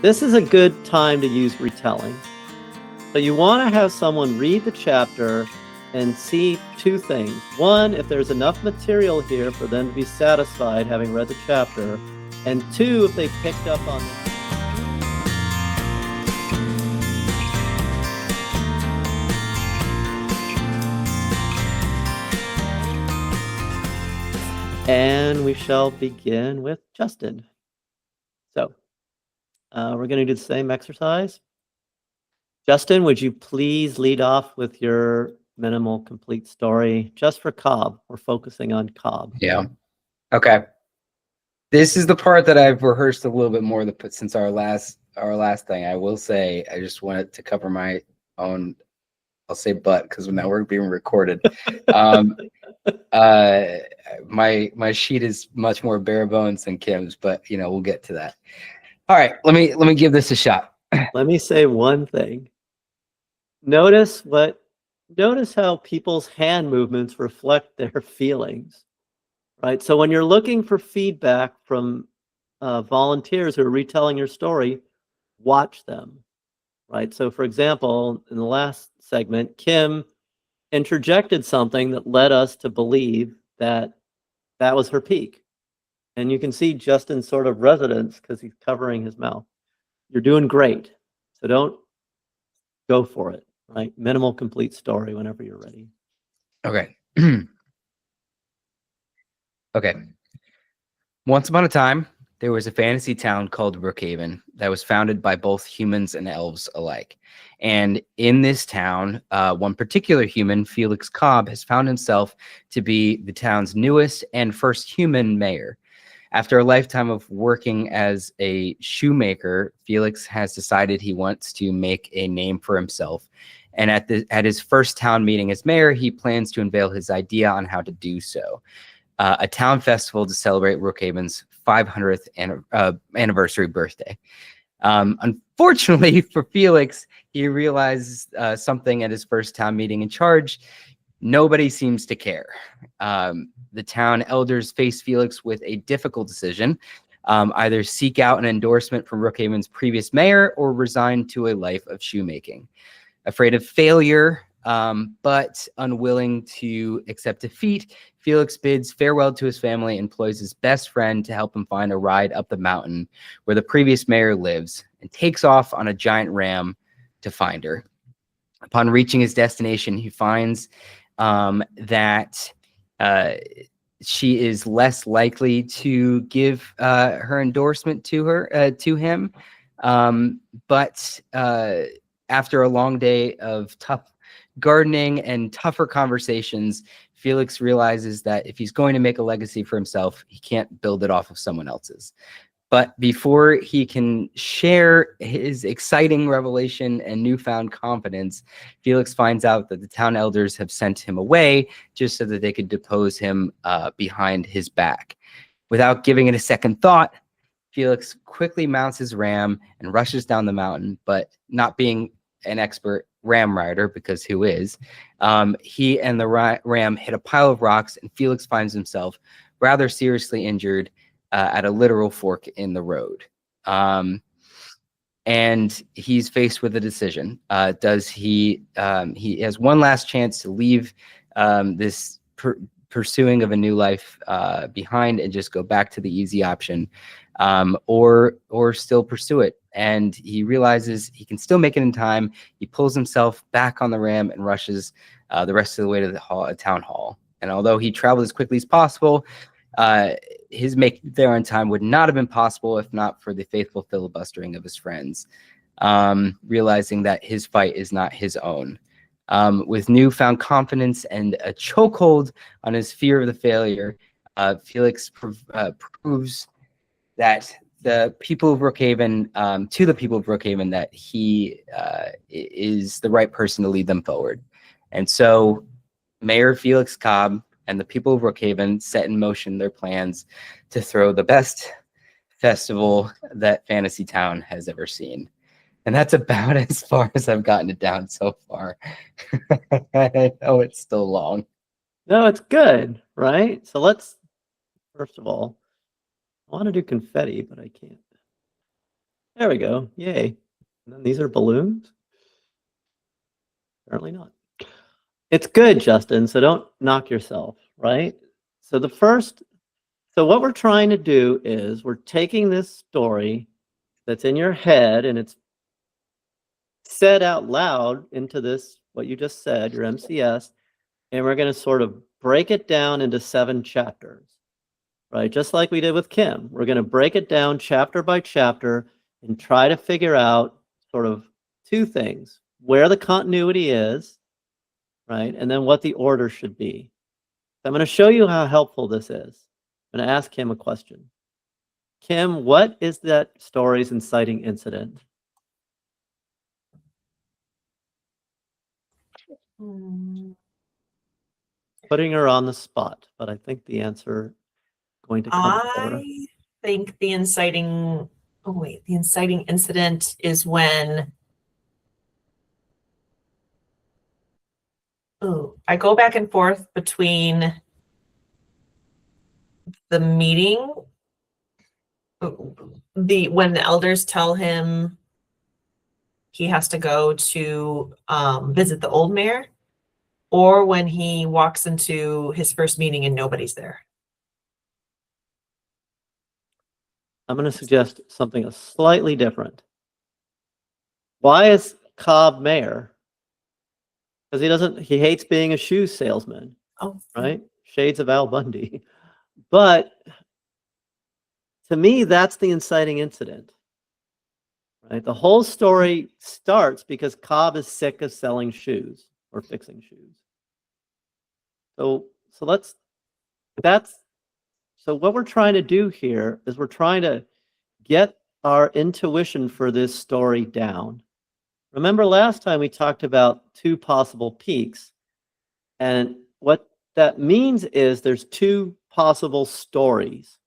This is a good time to use retelling. So you want to have someone read the chapter and see two things. One, if there's enough material here for them to be satisfied having read the chapter. And two, if they picked up on it. And we shall begin with Justin. So we're going to do the same exercise. Justin, would you please lead off with your minimal complete story just for Cobb? We're focusing on Cobb. Yeah. Okay. This is the part that I've rehearsed a little bit more since our last thing. I will say I just wanted to cover my own, I'll say butt, because now we're being recorded. My sheet is much more bare bones than Kim's, but we'll get to that. All right, let me give this a shot. Let me say one thing. Notice how people's hand movements reflect their feelings, right? So when you're looking for feedback from volunteers who are retelling your story, watch them, right? So for example, in the last segment, Kim interjected something that led us to believe that was her peak. And you can see Justin's sort of resonance because he's covering his mouth. You're doing great. So don't go for it, right? Minimal complete story whenever you're ready. Okay. Okay. Once upon a time, there was a fantasy town called Brookhaven that was founded by both humans and elves alike. And in this town, one particular human, Felix Cobb, has found himself to be the town's newest and first human mayor. After a lifetime of working as a shoemaker, Felix has decided he wants to make a name for himself. And at his first town meeting as mayor, he plans to unveil his idea on how to do so. A town festival to celebrate Brookhaven's 500th anniversary birthday. Unfortunately for Felix, he realizes something at his first town meeting in charge. Nobody seems to care. The town elders face Felix with a difficult decision. Either seek out an endorsement from Brookhaven's previous mayor or resign to a life of shoemaking. Afraid of failure, but unwilling to accept defeat, Felix bids farewell to his family and employs his best friend to help him find a ride up the mountain where the previous mayor lives and takes off on a giant ram to find her. Upon reaching his destination, he finds that she is less likely to give her endorsement to him. But after a long day of tough gardening and tougher conversations, Felix realizes that if he's going to make a legacy for himself, he can't build it off of someone else's. But before he can share his exciting revelation and newfound confidence, Felix finds out that the town elders have sent him away just so that they could depose him behind his back. Without giving it a second thought, Felix quickly mounts his ram and rushes down the mountain, but not being an expert ram rider, because who is, he and the ram hit a pile of rocks, and Felix finds himself rather seriously injured at a literal fork in the road. And he's faced with a decision. Does he has one last chance to leave this pursuing of a new life behind and just go back to the easy option, or still pursue it. And he realizes he can still make it in time. He pulls himself back on the ram and rushes the rest of the way to the town hall. And although he traveled as quickly as possible, his making it there on time would not have been possible if not for the faithful filibustering of his friends, realizing that his fight is not his own. With newfound confidence and a chokehold on his fear of the failure, Felix proves that the people of Brookhaven, to the people of Brookhaven, that he is the right person to lead them forward. And so Mayor Felix Cobb and the people of Brookhaven set in motion their plans to throw the best festival that Fantasy Town has ever seen. And that's about as far as I've gotten it down so far. I know it's still long. No, it's good, right? So let's, first of all, I want to do confetti, but I can't. There we go. Yay. And then these are balloons? Apparently not. It's good, Justin, so don't knock yourself, right? So what we're trying to do is we're taking this story that's in your head and it's said out loud into this, what you just said, your MCS, and we're going to sort of break it down into 7 chapters, right? Just like we did with Kim. We're going to break it down chapter by chapter and try to figure out sort of 2 things: where the continuity is, right? And then what the order should be. So I'm going to show you how helpful this is. I'm going to ask Kim a question. Kim, what is that story's inciting incident? Putting her on the spot, but I think the answer is going to come for her. I think the inciting incident is when I go back and forth between the meeting, when the elders tell him he has to go to visit the old mayor, or when he walks into his first meeting and nobody's there. I'm going to suggest something slightly different. Why is Cobb mayor? Because he hates being a shoe salesman, right? Shades of Al Bundy. But to me, that's the inciting incident, right? The whole story starts because Cobb is sick of selling shoes or fixing shoes. So what we're trying to do here is we're trying to get our intuition for this story down. Remember last time we talked about 2 possible peaks, and what that means is there's 2 possible stories,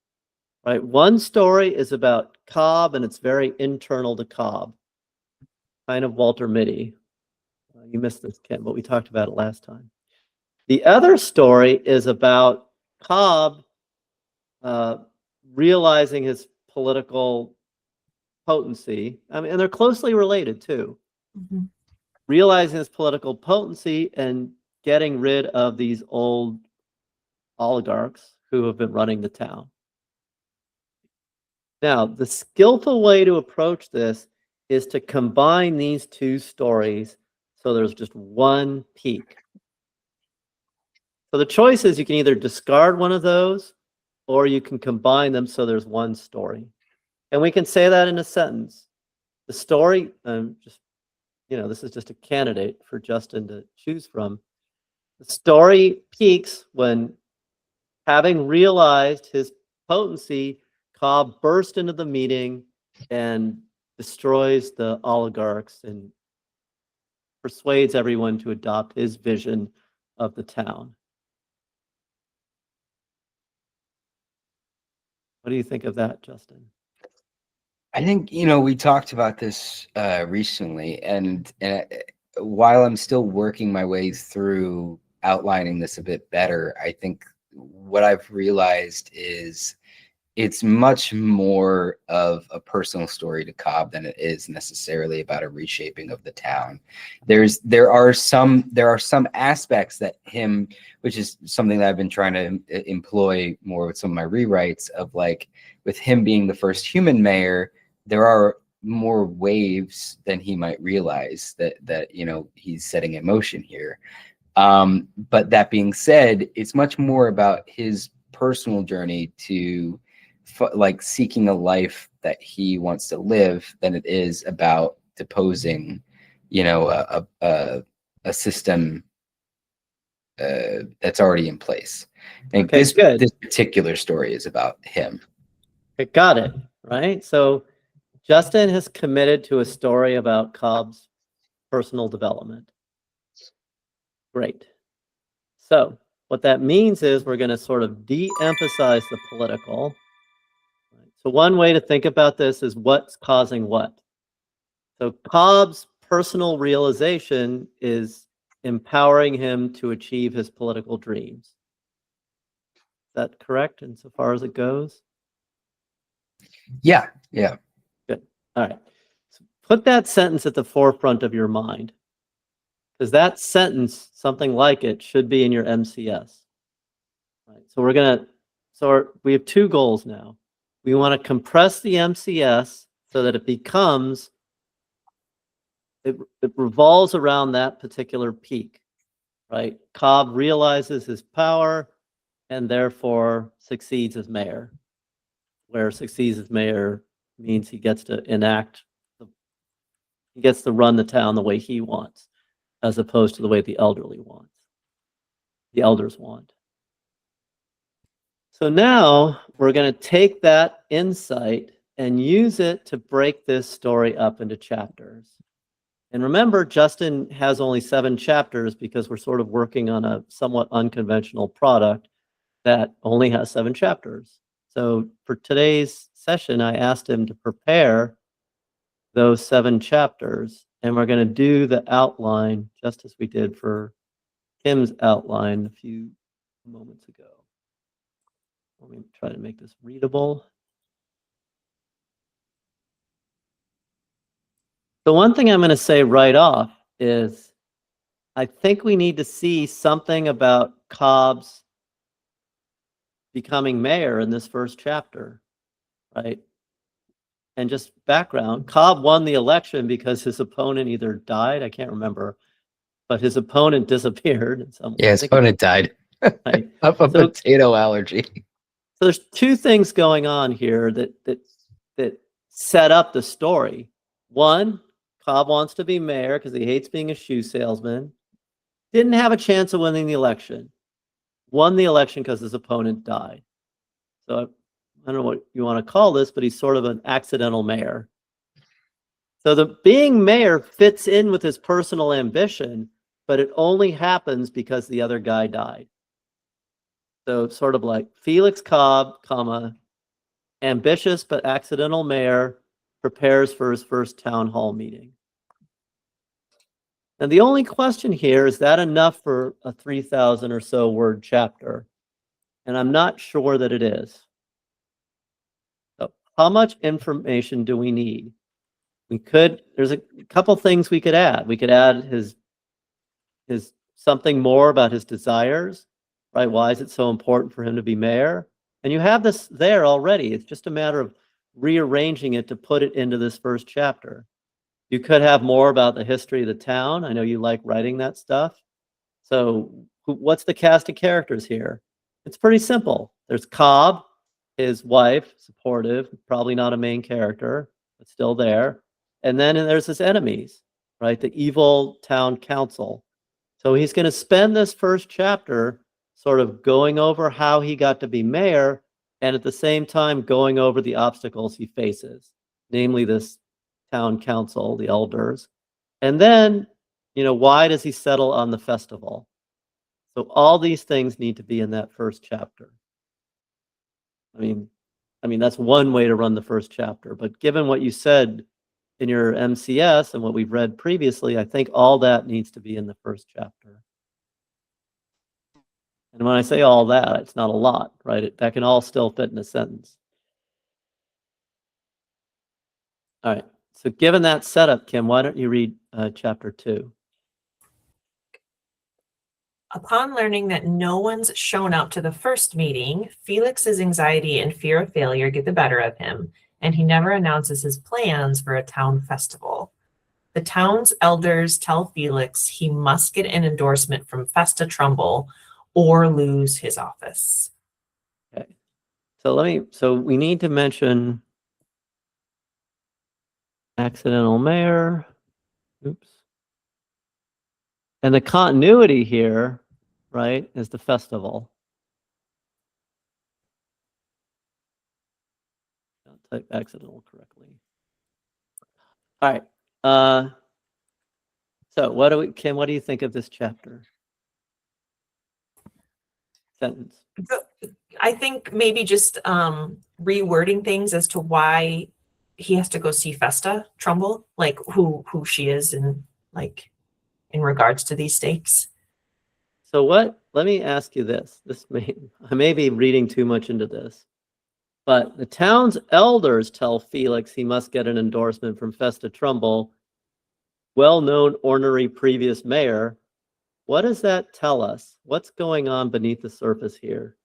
right? One story is about Cobb and it's very internal to Cobb, kind of Walter Mitty. You missed this, Ken, but we talked about it last time. The other story is about Cobb realizing his political potency. I mean, and they're closely related too. Mm-hmm. Realizing his political potency and getting rid of these old oligarchs who have been running the town. Now, the skillful way to approach this is to combine these 2 stories so there's just one peak. So the choice is you can either discard one of those or you can combine them so there's one story. And we can say that in a sentence. The story, this is just a candidate for Justin to choose from. The story peaks when, having realized his potency, Cobb burst into the meeting and destroys the oligarchs and persuades everyone to adopt his vision of the town. What do you think of that, Justin? I think, we talked about this recently, and while I'm still working my way through outlining this a bit better, I think what I've realized is it's much more of a personal story to Cobb than it is necessarily about a reshaping of the town. There are some aspects that him, which is something that I've been trying to employ more with some of my rewrites of, like, with him being the first human mayor, there are more waves than he might realize that he's setting in motion here. But that being said, it's much more about his personal journey to seeking a life that he wants to live than it is about deposing, a system that's already in place. I think this particular story is about him. Okay, got it. Right. So Justin has committed to a story about Cobb's personal development. Great. So what that means is we're going to sort of de-emphasize the political. So one way to think about this is what's causing what. So Cobb's personal realization is empowering him to achieve his political dreams. Is that correct insofar as it goes? Yeah. Good. All right. So put that sentence at the forefront of your mind, because that sentence, something like it, should be in your MCS. Right. So we have two goals now. We want to compress the MCS so that it becomes, it revolves around that particular peak, right? Cobb realizes his power and therefore succeeds as mayor, where succeeds as mayor means he gets to he gets to run the town the way he wants, as opposed to the way the elders want. So now we're going to take that insight and use it to break this story up into chapters. And remember, Justin has only 7 chapters because we're sort of working on a somewhat unconventional product that only has 7 chapters. So for today's session, I asked him to prepare those 7 chapters, and we're going to do the outline just as we did for Kim's outline a few moments ago. Let me try to make this readable. The one thing I'm going to say right off is I think we need to see something about Cobb's becoming mayor in this first chapter, right? And just background, Cobb won the election because his opponent either died, I can't remember, but his opponent disappeared in some way. Yeah, his opponent died right? of a potato allergy. So there's 2 things going on here that set up the story. One, Cobb wants to be mayor because he hates being a shoe salesman. Didn't have a chance of winning the election. Won the election because his opponent died. So I don't know what you want to call this, but he's sort of an accidental mayor. So the being mayor fits in with his personal ambition, but it only happens because the other guy died. So sort of like Felix Cobb, comma, ambitious but accidental mayor prepares for his first town hall meeting. And the only question here, is that enough for a 3,000 or so word chapter? And I'm not sure that it is. So how much information do we need? There's a couple things we could add. We could add his something more about his desires, right? Why is it so important for him to be mayor? And you have this there already. It's just a matter of rearranging it to put it into this first chapter. You could have more about the history of the town. I know you like writing that stuff. So what's the cast of characters here? It's pretty simple. There's Cobb, his wife, supportive, probably not a main character, but still there. And then there's his enemies, right? The evil town council. So he's going to spend this first chapter sort of going over how he got to be mayor, and at the same time going over the obstacles he faces, namely this town council, the elders. And then, why does he settle on the festival? So all these things need to be in that first chapter. I mean, that's one way to run the first chapter, but given what you said in your MCS and what we've read previously, I think all that needs to be in the first chapter. And when I say all that, it's not a lot, right? That can all still fit in a sentence. All right. So given that setup, Kim, why don't you read chapter 2? Upon learning that no one's shown up to the first meeting, Felix's anxiety and fear of failure get the better of him, and he never announces his plans for a town festival. The town's elders tell Felix he must get an endorsement from Festa Trumbull or lose his office. Okay. So we need to mention accidental mayor. Oops. And the continuity here, right, is the festival. I'll type accidental correctly. All right. So Kim, what do you think of this chapter? Sentence. I think maybe just rewording things as to why he has to go see Festa Trumbull, like who she is and like in regards to these stakes. So let me ask you this. I may be reading too much into this. But the town's elders tell Felix he must get an endorsement from Festa Trumbull, well-known ornery previous mayor. What does that tell us? What's going on beneath the surface here?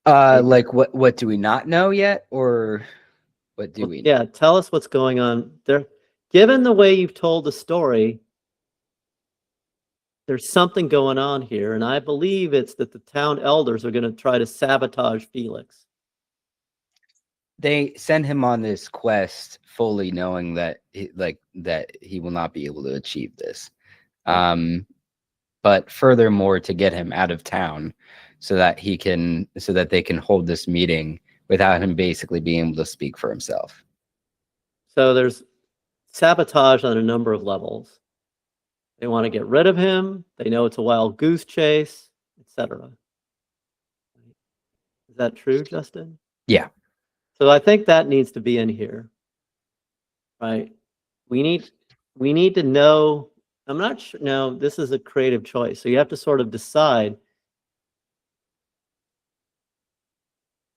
Like what do we not know yet, or what do we know? Yeah, tell us what's going on there. Given the way you've told the story, there's something going on here, and I believe it's that the town elders are going to try to sabotage Felix. They send him on this quest fully knowing that he will not be able to achieve this. But furthermore, to get him out of town so that they can hold this meeting without him basically being able to speak for himself. So there's sabotage on a number of levels. They want to get rid of him. They know it's a wild goose chase, etc. Is that true, Justin? Yeah. So I think that needs to be in here, right? We need to know. I'm not sure. No, this is a creative choice. So you have to sort of decide.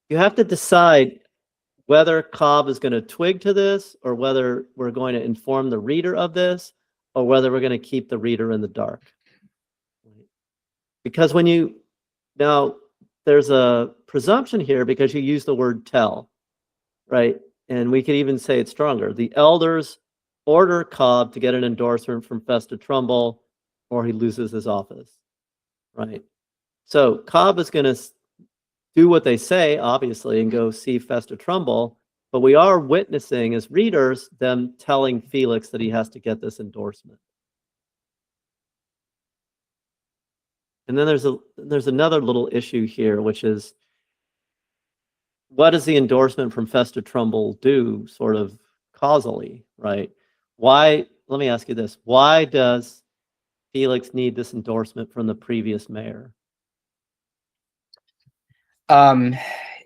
You have to decide whether Cobb is going to twig to this, or whether we're going to inform the reader of this, or whether we're going to keep the reader in the dark. Because now there's a presumption here because you use the word tell, right? And we could even say it stronger. The elders order Cobb to get an endorsement from Festa Trumbull, or he loses his office, right? So Cobb is going to do what they say, obviously, and go see Festa Trumbull, but we are witnessing as readers them telling Felix that he has to get this endorsement. And then there's another little issue here, which is, what does the endorsement from Festa Trumbull do sort of causally, right? Let me ask you this. Why does Felix need this endorsement from the previous mayor?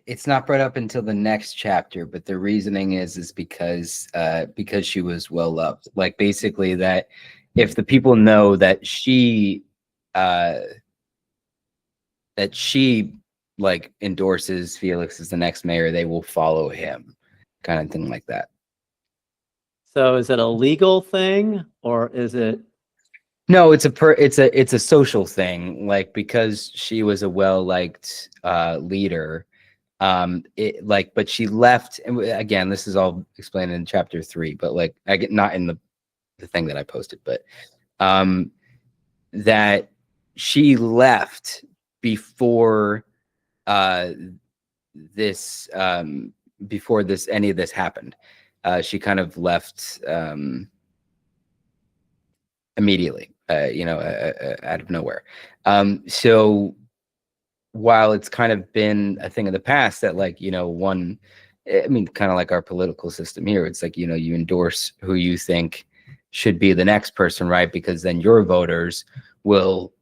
It's not brought up until the next chapter, but the reasoning is because she was well loved. Like, basically, that if the people know that she like endorses Felix as the next mayor, they will follow him, kind of thing like that. So is it a legal thing, or is it? No, it's a social thing. Like, because she was a well-liked leader, but she left. And again, this is all explained in chapter 3, but like, not in the thing that I posted, but that she left before any of this happened. She kind of left immediately, out of nowhere. So while it's kind of been a thing of the past that, like, kind of like our political system here, it's like, you endorse who you think should be the next person, right? Because then your voters will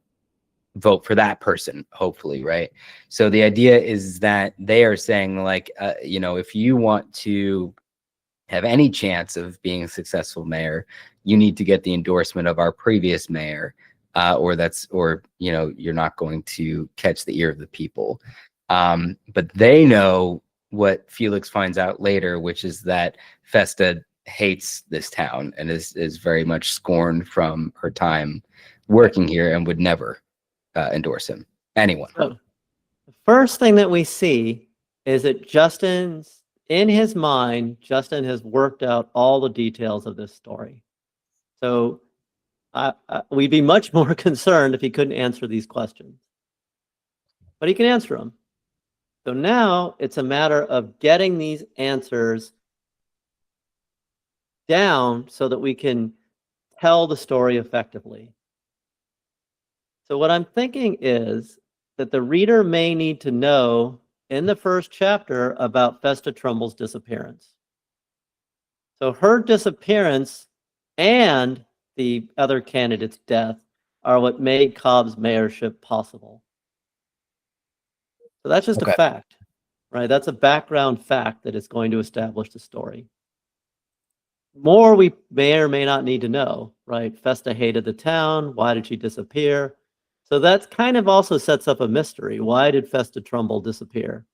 vote for that person, hopefully, right? So the idea is that they are saying, like, if you want to have any chance of being a successful mayor, you need to get the endorsement of our previous mayor, or you're not going to catch the ear of the people. But they know what Felix finds out later, which is that Festa hates this town and is very much scorned from her time working here and would never endorse him. Anyone. So the first thing that we see is that in his mind, Justin has worked out all the details of this story. So we'd be much more concerned if he couldn't answer these questions. But he can answer them. So now it's a matter of getting these answers down so that we can tell the story effectively. So what I'm thinking is that the reader may need to know in the first chapter about Festa Trumbull's disappearance. So her disappearance and the other candidate's death are what made Cobb's mayorship possible. So that's just a fact, right? That's a background fact that is going to establish the story. More we may or may not need to know, right? Festa hated the town. Why did she disappear? So that kind of also sets up a mystery. Why did Festa Trumbull disappear?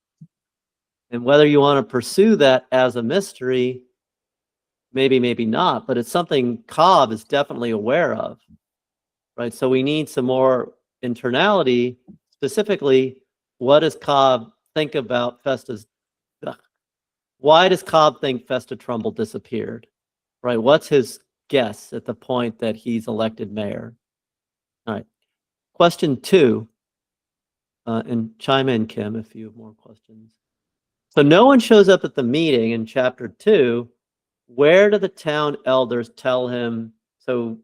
And whether you want to pursue that as a mystery, maybe, maybe not, but it's something Cobb is definitely aware of, right? So we need some more internality. Specifically, what does Cobb think about Festa's, why does Cobb think Festa Trumbull disappeared, right? What's his guess at the point that he's elected mayor? All right. Question 2, and chime in, Kim, if you have more questions. So no one shows up at the meeting in chapter 2. Where do the town elders tell him? So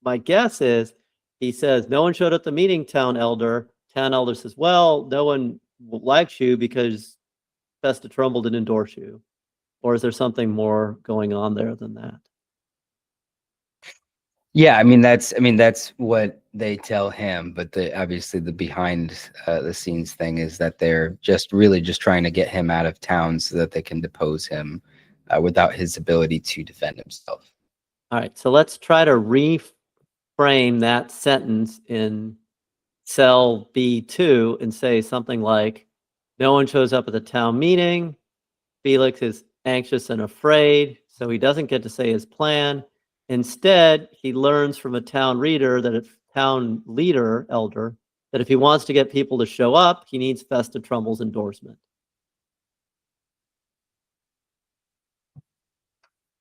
my guess is he says, no one showed up at the meeting, town elder. Town elder says, well, no one likes you because Festa Trumbull didn't endorse you. Or is there something more going on there than that? Yeah, I mean that's what they tell him, but obviously the behind the scenes thing is that they're just trying to get him out of town so that they can depose him without his ability to defend himself. All right, so let's try to reframe that sentence in cell B2 and say something like, no one shows up at the town meeting. Felix is anxious and afraid, so he doesn't get to say his plan. Instead, he learns from a town leader, that if he wants to get people to show up, he needs Festa Trumbull's endorsement.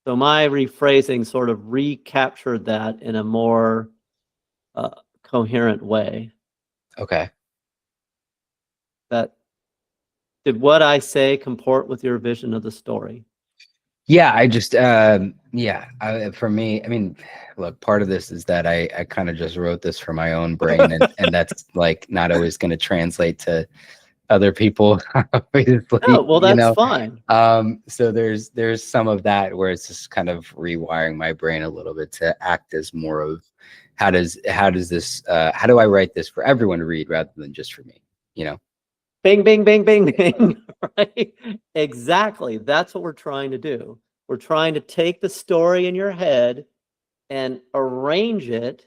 So my rephrasing sort of recaptured that in a more coherent way. Okay. Did what I say comport with your vision of the story? Yeah, I just for me, I mean, look, part of this is that I kind of just wrote this for my own brain, and that's like not always going to translate to other people. Obviously, Oh, well, that's fine. So there's some of that where it's just kind of rewiring my brain a little bit to act as more of how do I write this for everyone to read rather than just for me, you know? Bing, bing, bing, bing, bing, right? Exactly. That's what we're trying to do. We're trying to take the story in your head and arrange it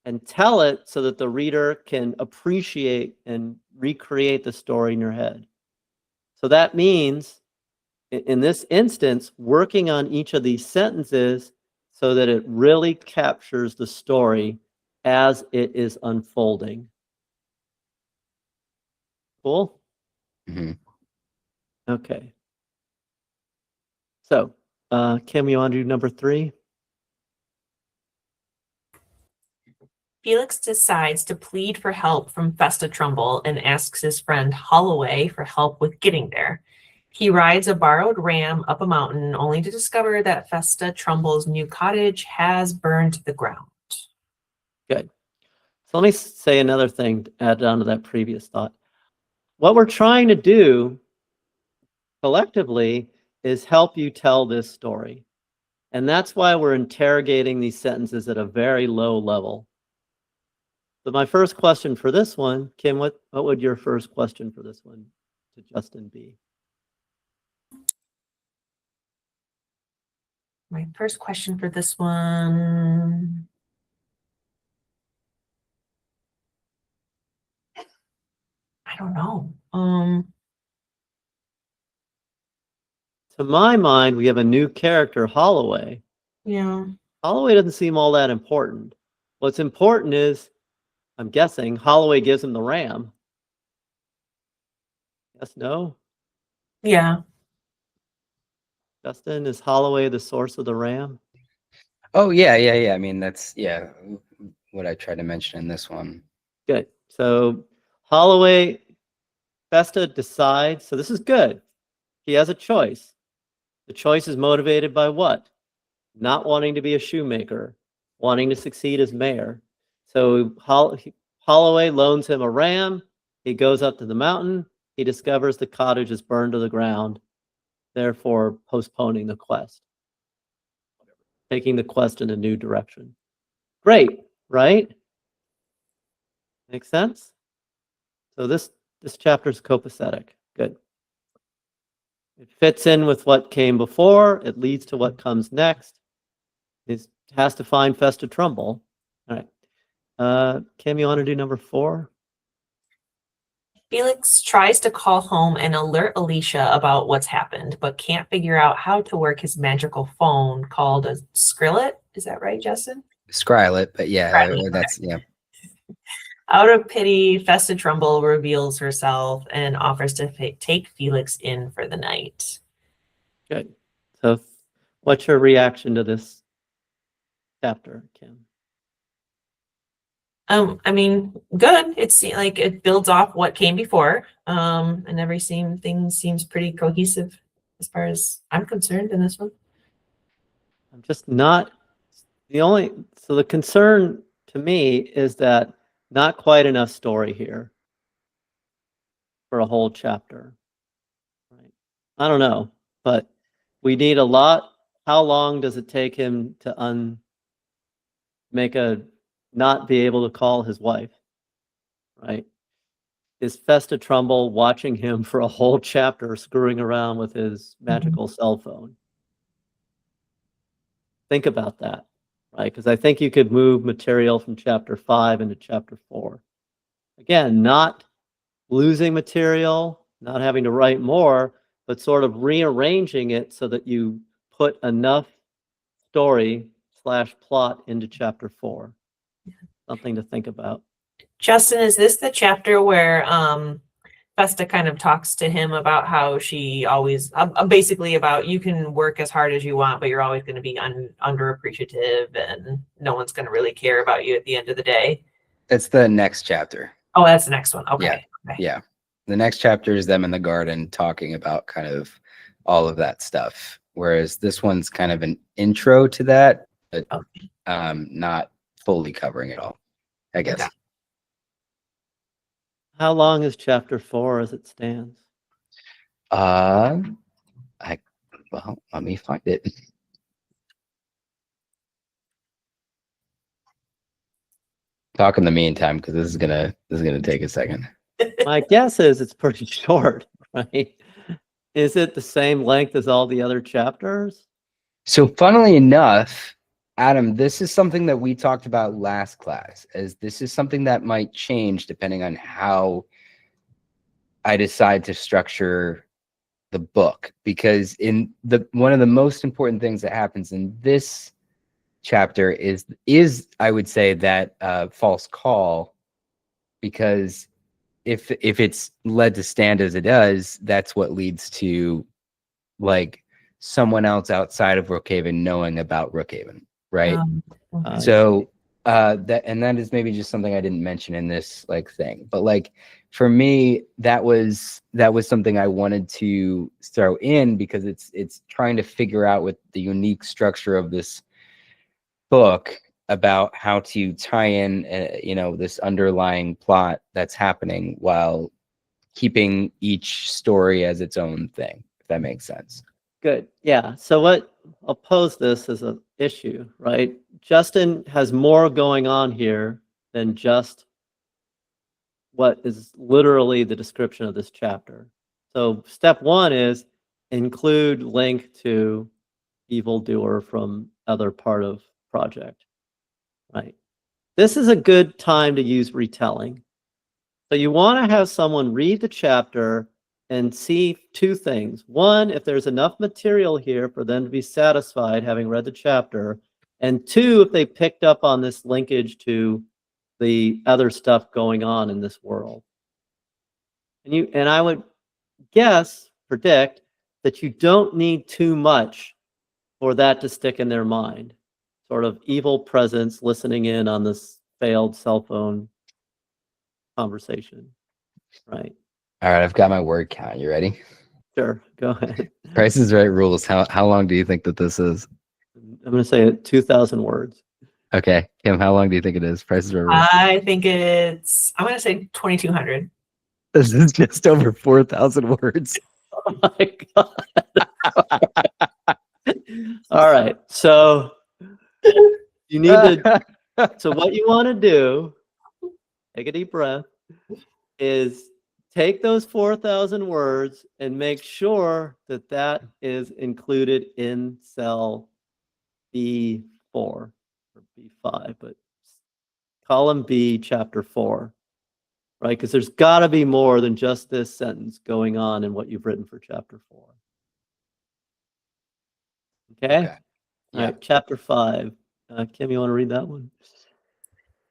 and tell it so that the reader can appreciate and recreate the story in your head. So that means, in this instance, working on each of these sentences so that it really captures the story as it is unfolding. Cool? Mm-hmm. Okay. So, Kim, you want to do number 3? Felix decides to plead for help from Festa Trumbull and asks his friend Holloway for help with getting there. He rides a borrowed ram up a mountain only to discover that Festa Trumbull's new cottage has burned to the ground. Good. So let me say another thing to add on to that previous thought. What we're trying to do collectively is help you tell this story. And that's why we're interrogating these sentences at a very low level. So my first question for this one, Kim, what would your first question for this one to Justin be? My first question for this one. I don't know. To my mind, we have a new character, Holloway. Yeah. Holloway doesn't seem all that important. What's important is, I'm guessing, Holloway gives him the ram. Yes, no? Yeah. Justin, is Holloway the source of the ram? Oh yeah. I mean, that's what I tried to mention in this one. Good. So Holloway, Festa decides, so this is good. He has a choice. The choice is motivated by what? Not wanting to be a shoemaker, wanting to succeed as mayor. So Holloway loans him a ram. He goes up to the mountain. He discovers the cottage is burned to the ground, therefore postponing the quest, taking the quest in a new direction. Great, right? Makes sense? So this chapter is copacetic. Good. It fits in with what came before. It leads to what comes next. It has to find Festa Trumbull. All right. Kim, you want to do number 4? Felix tries to call home and alert Alicia about what's happened, but can't figure out how to work his magical phone called a skrillet. Is that right, Justin? Skrillet, but yeah, Skrillet, that's yeah. Out of pity, Festa Trumbull reveals herself and offers to take Felix in for the night. Good. So what's your reaction to this chapter, Kim? I mean, good. It's like it builds off what came before. And everything seems pretty cohesive as far as I'm concerned in this one. I'm just not so the concern to me is that not quite enough story here for a whole chapter. Right? I don't know, but we need a lot. How long does it take him to not be able to call his wife? Right? Is Festa Trumbull watching him for a whole chapter screwing around with his magical cell phone? Think about that, right? Because I think you could move material from chapter 5 into chapter 4. Again, not losing material, not having to write more, but sort of rearranging it so that you put enough story/plot into chapter 4. Something to think about. Justin, is this the chapter where Festa kind of talks to him about how she always basically about you can work as hard as you want, but you're always going to be underappreciative and no one's going to really care about you at the end of the day? That's the next chapter. Oh, that's the next one. Okay. Yeah. The next chapter is them in the garden talking about kind of all of that stuff. Whereas this one's kind of an intro to that, but not fully covering it all, I guess. Okay. How long is chapter 4 as it stands? Well, let me find it. Talk in the meantime, because this is gonna take a second. My guess is it's pretty short, right? Is it the same length as all the other chapters? So funnily enough, Adam, this is something that we talked about last class, as this is something that might change depending on how I decide to structure the book, because in one of the most important things that happens in this chapter is I would say that false call, because if it's led to stand as it does, that's what leads to like someone else outside of Brookhaven knowing about Brookhaven, right? So that is maybe just something I didn't mention in this like thing, but like for me that was something I wanted to throw in, because it's trying to figure out with the unique structure of this book about how to tie in this underlying plot that's happening while keeping each story as its own thing, if that makes sense. Good. Yeah. So I'll pose this as an issue, right? Justin has more going on here than just what is literally the description of this chapter. So step 1 is include link to evildoer from other part of project, right? This is a good time to use retelling. So you want to have someone read the chapter and see 2 things. 1, if there's enough material here for them to be satisfied having read the chapter. And 2, if they picked up on this linkage to the other stuff going on in this world. And I would predict that you don't need too much for that to stick in their mind. Sort of evil presence listening in on this failed cell phone conversation, right? All right, I've got my word count. You ready? Sure, go ahead. Price is Right rules. How long do you think that this is? I'm going to say 2,000 words. Okay, Kim, how long do you think it is? Price is Right rules. I think I'm going to say 2,200. This is just over 4,000 words. Oh my God. All right, so you need to. So what you want to do, take a deep breath, is take those 4,000 words and make sure that that is included in cell B4 or B5, but column B, chapter 4, right? Because there's got to be more than just this sentence going on in what you've written for chapter 4. Okay? Okay. All Yeah. right, chapter 5. Kim, you want to read that one?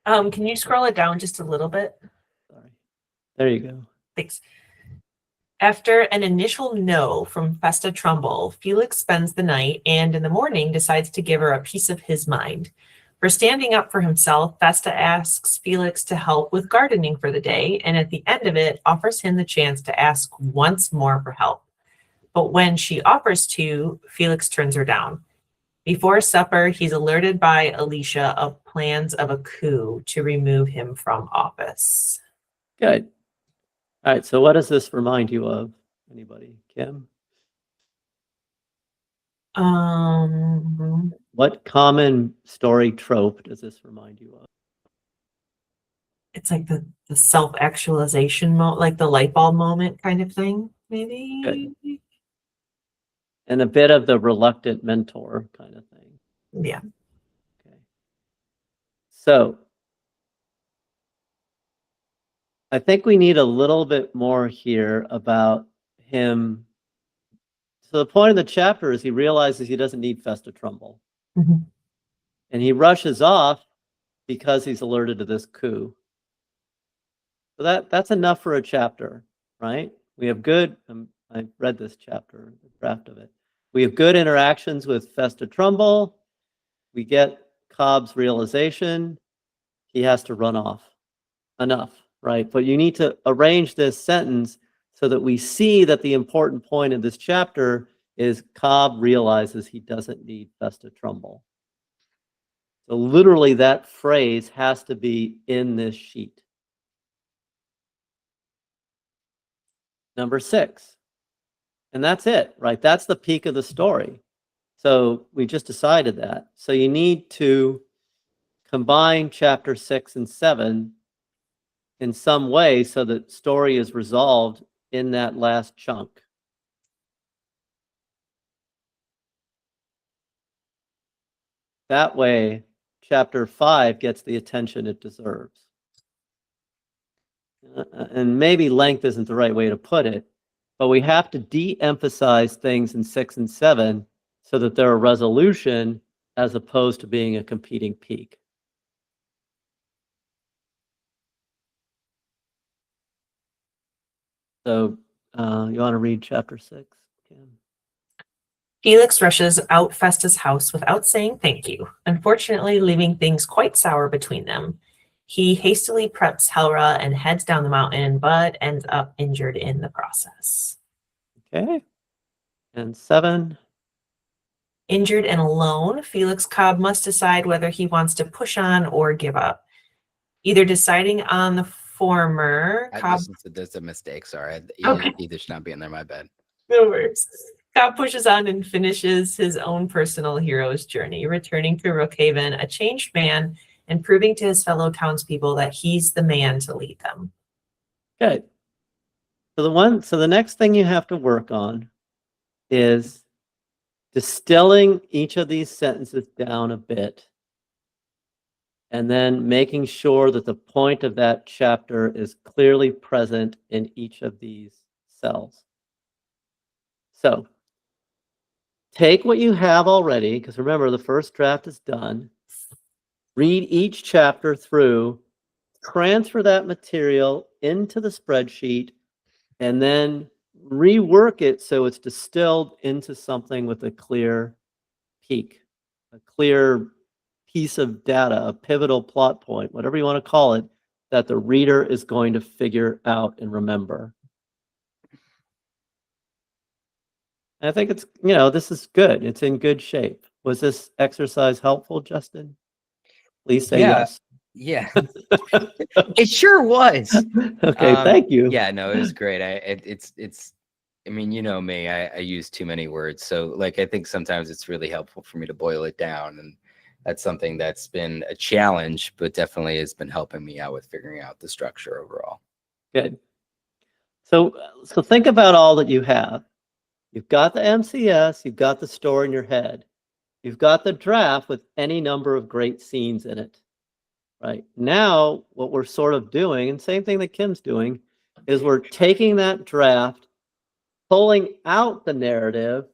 Can you scroll it down just a little bit? Sorry. There you go. Thanks. After an initial no from Festa Trumbull, Felix spends the night and in the morning decides to give her a piece of his mind. For standing up for himself, Festa asks Felix to help with gardening for the day, and at the end of it, offers him the chance to ask once more for help. But when she offers to, Felix turns her down. Before supper, he's alerted by Alicia of plans of a coup to remove him from office. Good. All right, so what does this remind you of? Anybody? Kim? What common story trope does this remind you of? It's like the self-actualization like the light bulb moment kind of thing, maybe. Good. And a bit of the reluctant mentor kind of thing. Yeah. Okay. So I think we need a little bit more here about him. So the point of the chapter is he realizes he doesn't need Festa Trumbull. Mhm. And he rushes off because he's alerted to this coup. So that's enough for a chapter, right? We have good, I read this chapter, the draft of it. We have good interactions with Festa Trumbull. We get Cobb's realization. He has to run off. Enough, right? But you need to arrange this sentence so that we see that the important point in this chapter is Cobb realizes he doesn't need Festa Trumbull. So literally that phrase has to be in this sheet. Number 6. And that's it, right? That's the peak of the story. So we just decided that. So you need to combine chapter 6 and 7 in some way so that story is resolved in that last chunk. That way, chapter 5 gets the attention it deserves. And maybe length isn't the right way to put it, but we have to de-emphasize things in 6 and 7 so that they're a resolution as opposed to being a competing peak. So you want to read chapter 6, Kim? Felix rushes out Festa's house without saying thank you, unfortunately leaving things quite sour between them. He hastily preps Helra and heads down the mountain, but ends up injured in the process. Okay. And 7. Injured and alone, Felix Cobb must decide whether he wants to push on or give up. Either deciding on the former, Cobb... There's a mistake, sorry. Okay. Either should not be in there, my bad. No worries. Cobb pushes on and finishes his own personal hero's journey, returning to Rookhaven a changed man and proving to his fellow townspeople that he's the man to lead them. Okay. So the next thing you have to work on is distilling each of these sentences down a bit and then making sure that the point of that chapter is clearly present in each of these cells. So take what you have already, because remember, the first draft is done. Read each chapter through, transfer that material into the spreadsheet, and then rework it so it's distilled into something with a clear peak, a clear piece of data, a pivotal plot point, whatever you want to call it, that the reader is going to figure out and remember. And I think it's, this is good. It's in good shape. Was this exercise helpful, Justin? Please say yes. Yeah. It sure was. Okay, thank you. Yeah, no, it was great. I mean, you know me, I use too many words. So I think sometimes it's really helpful for me to boil it down. And that's something that's been a challenge, but definitely has been helping me out with figuring out the structure overall. Good. So think about all that you have. You've got the MCS, you've got the story in your head. You've got the draft with any number of great scenes in it. right? Now, what we're sort of doing, and same thing that Kim's doing, is we're taking that draft, pulling out the narrative,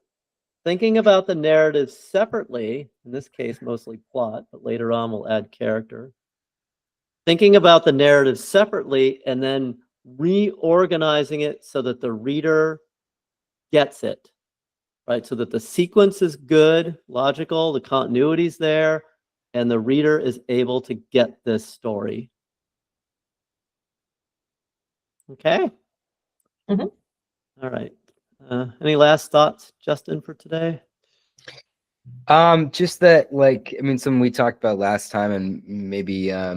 thinking about the narrative separately, in this case, mostly plot, but later on we'll add character. Thinking about the narrative separately and then reorganizing it so that the reader gets it, right? So that the sequence is good, logical, the continuity's there, and the reader is able to get this story. Okay? Mhm. All right. Any last thoughts, Justin, for today? Just that, like, I mean, something we talked about last time, and maybe, I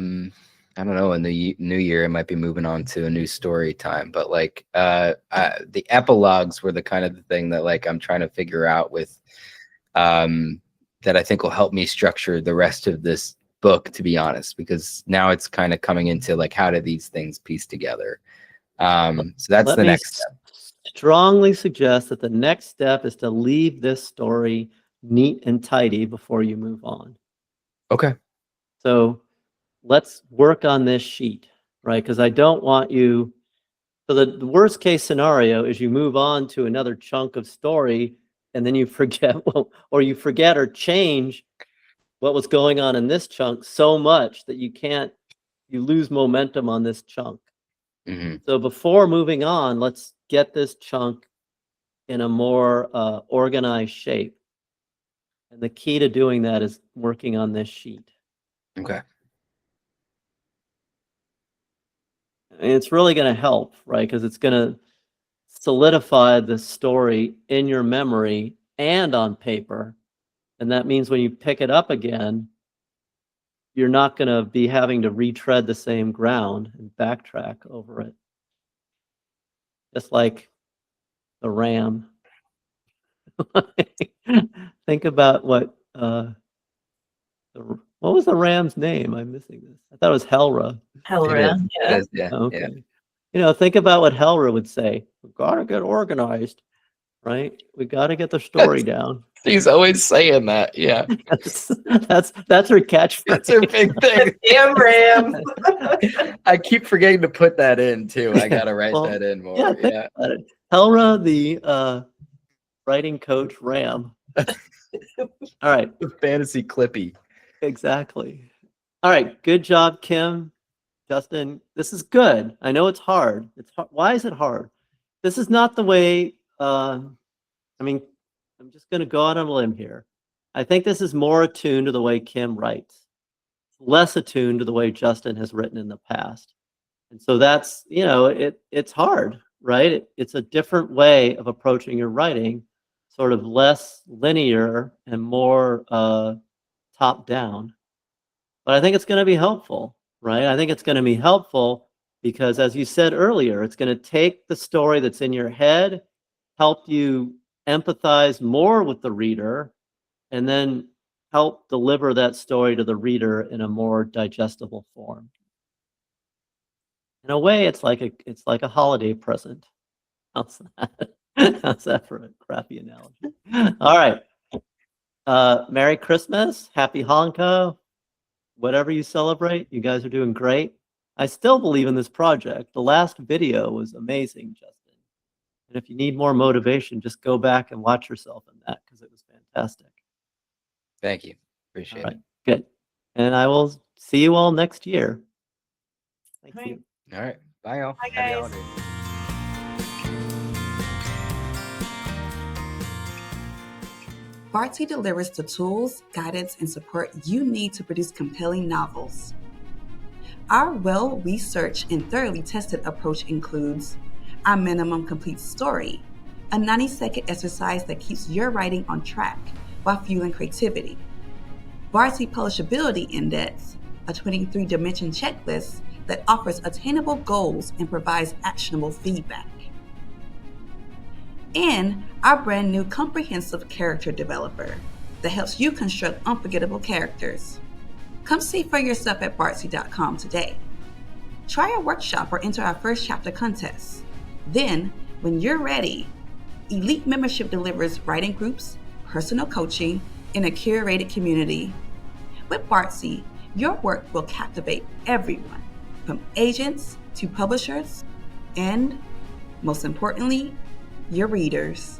don't know, in the new year, it might be moving on to a new story time, but like, the epilogues were the kind of the thing that like, I'm trying to figure out with, that I think will help me structure the rest of this book, to be honest, because now it's kind of coming into like, how do these things piece together? So that's the next step. Strongly suggest that the next step is to leave this story neat and tidy before you move on. Okay. So let's work on this sheet, right? Because I don't want you, so the worst case scenario is you move on to another chunk of story and then you forget, or you forget or change what was going on in this chunk so much that you lose momentum on this chunk. Mm-hmm. So before moving on, let's get this chunk in a more organized shape. And the key to doing that is working on this sheet. Okay. And it's really going to help, right? Because it's going to solidify the story in your memory and on paper. And that means when you pick it up again, you're not going to be having to retread the same ground and backtrack over it. Just like the ram. Think about what was the ram's name? I'm missing this. I thought it was Helra. Helra, yeah. It is, yeah. Okay. Yeah. You know, think about what Helra would say. We've got to get organized, right? We got to get the story down. He's always saying that. Yeah. That's her catchphrase. That's her big thing. Damn ram. I keep forgetting to put that in too. I gotta write Well, that in more. Yeah, think about it. Helra, the writing coach ram. All right. The fantasy clippy. Exactly. All right. Good job, Kim. Justin, this is good. I know it's hard. It's hard. Why is it hard? This is not the way, I mean, I'm just going to go out on a limb here. I think this is more attuned to the way Kim writes, less attuned to the way Justin has written in the past. And so that's, you know, it's hard, right? It's a different way of approaching your writing, sort of less linear and more top down. But I think it's going to be helpful, right? I think it's going to be helpful because, as you said earlier, it's going to take the story that's in your head, help you empathize more with the reader, and then help deliver that story to the reader in a more digestible form. In a way, it's like a holiday present. How's that? How's that for a crappy analogy? All right. Merry Christmas, Happy Hanukkah, whatever you celebrate. You guys are doing great. I still believe in this project. The last video was amazing, Justin. And if you need more motivation, just go back and watch yourself in that because it was fantastic. Thank you. Appreciate All right, good. And I will see you all next year. Thank Right. you. it. All right. Bye, y'all. Bye, Happy guys. holidays. Bardsy delivers the tools, guidance, and support you need to produce compelling novels. Our well-researched and thoroughly tested approach includes our minimum complete story, a 90-second exercise that keeps your writing on track while fueling creativity, Bardsy Publishability Index, a 23-dimension checklist that offers attainable goals and provides actionable feedback, and our brand new comprehensive character developer that helps you construct unforgettable characters. Come see for yourself at Bardsy.com today. Try our workshop or enter our first chapter contest. Then, when you're ready, Elite Membership delivers writing groups, personal coaching, and a curated community. With Bardsy, Your work will captivate everyone, from agents to publishers, and most importantly, your readers.